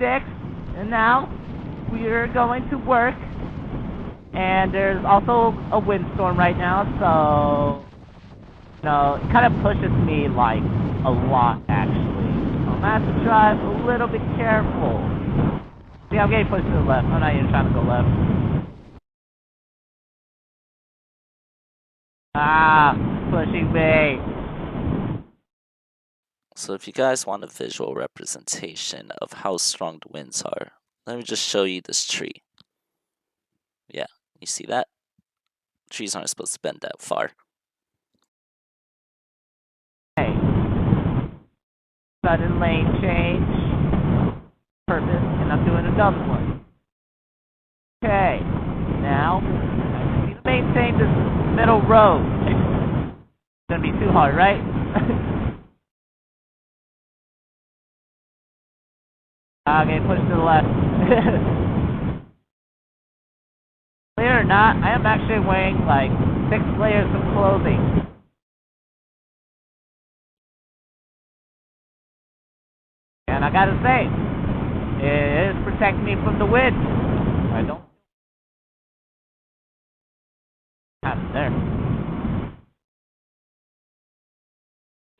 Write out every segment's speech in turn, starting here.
6, and now we're going to work. And there's also a windstorm right now, so it kind of pushes me like a lot actually. So I'm gonna have to drive a little bit careful. See, I'm getting pushed to the left. I'm not even trying to go left. Ah, pushing me. So if you guys want a visual representation of how strong the winds are, let me just show you this tree. Yeah, you see that? Trees aren't supposed to bend that far. Hey. Sudden lane change. Purpose, and I'm doing another one. Okay. Now, I need to maintain this middle road. It's gonna be too hard, right? Okay, push to the left. Believe it or not, I am actually wearing like 6 layers of clothing. And I gotta say, it is protecting me from the wind. I don't have it there.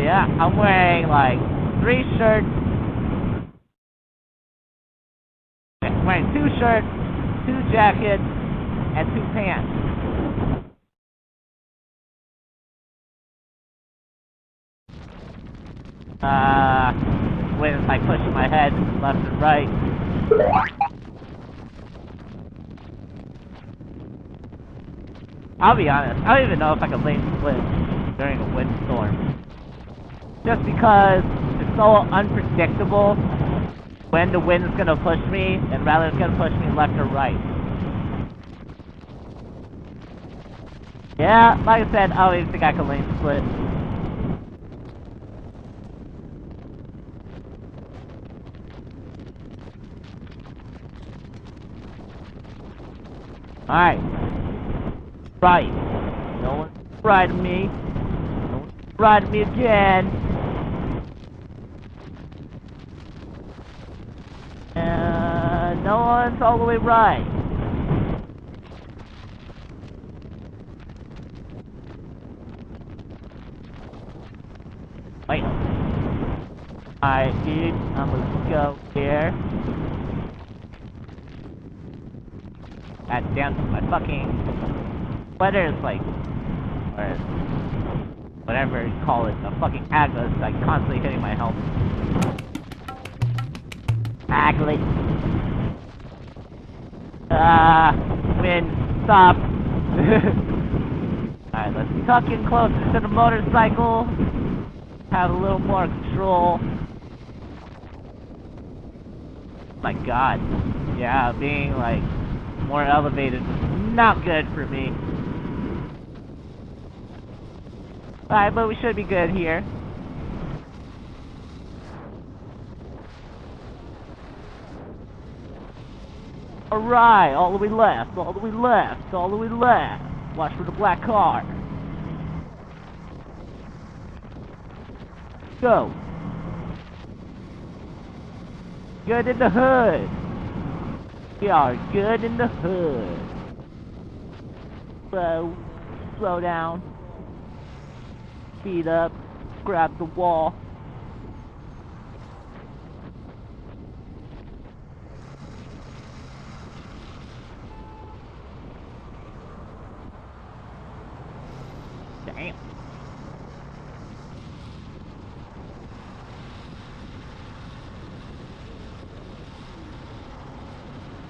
Yeah, I'm wearing like 3 shirts. I'm wearing 2 shirts, 2 jackets, and 2 pants. Wind is like pushing my head left and right. I'll be honest, I don't even know if I can lane split during a windstorm. Just because it's so unpredictable when the wind is gonna push me, and rather it's gonna push me left or right. Yeah, like I said, I don't even think I can lane split. Alright. Right. No one's riding me. No one's riding me again. And no one's all the way right. Wait. Alright, dude. I'm gonna go here. God damn, my fucking sweater is like, or whatever you call it, the fucking aglet is like constantly hitting my helmet. Aglet. Wind, stop. Alright, let's tuck in closer to the motorcycle. Have a little more control. My god. Yeah, being like more elevated is not good for me. Alright, but we should be good here. Alright, all the way left, all the way left, all the way left. Watch for the black car. Go. Good in the hood. We are good in the hood. Slow down. Speed up. Grab the wall. Damn.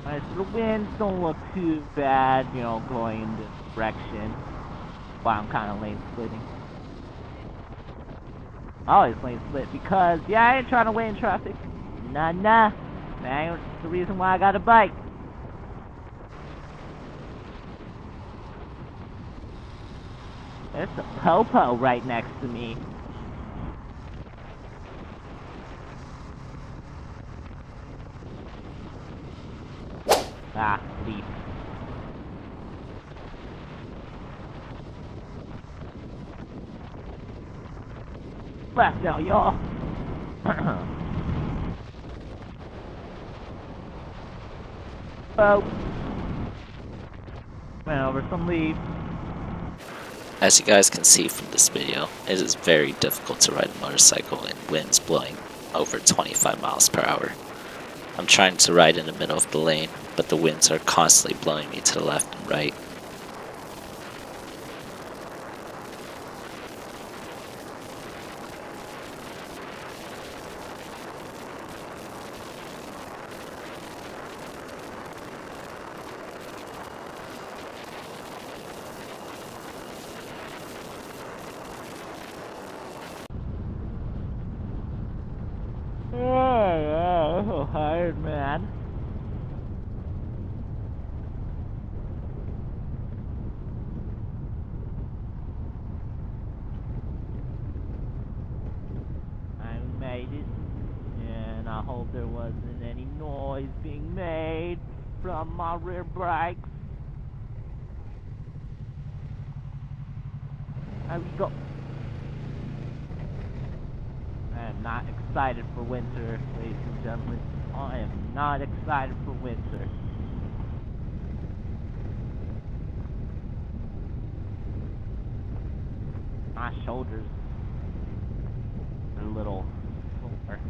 Alright, so the winds don't look too bad, going in this direction. Wow, I'm kind of lane splitting. I always lane split because, yeah, I ain't trying to wait in traffic. Nah. That's the reason why I got a bike. There's a popo right next to me. Ah, leaf. Left now, y'all. Oh. Went over some leaves. As you guys can see from this video, it is very difficult to ride a motorcycle in winds blowing over 25 miles per hour. I'm trying to ride in the middle of the lane, but the winds are constantly blowing me to the left and right. Oh, I'm so tired, man. I made it, and I hope there wasn't any noise being made from my rear brakes. How we go? I am not excited for winter, ladies and gentlemen. I am not excited for winter. My shoulders are a little sore.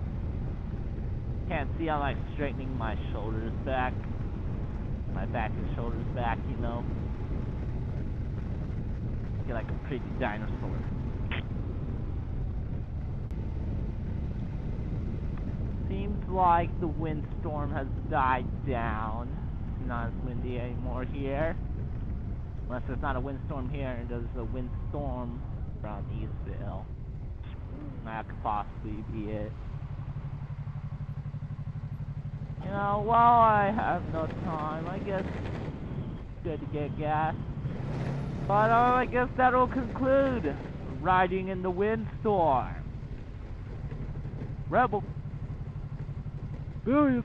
Can't see I'm like straightening my shoulders back. My back and shoulders back, you know. Get like a pretty dinosaur. Seems like the windstorm has died down. It's not as windy anymore here. Unless there's not a windstorm here and there's a windstorm around Eastville. That could possibly be it. You know, while I have no time, I guess it's good to get gas. But I guess that'll conclude riding in the windstorm. Rebel. Billions.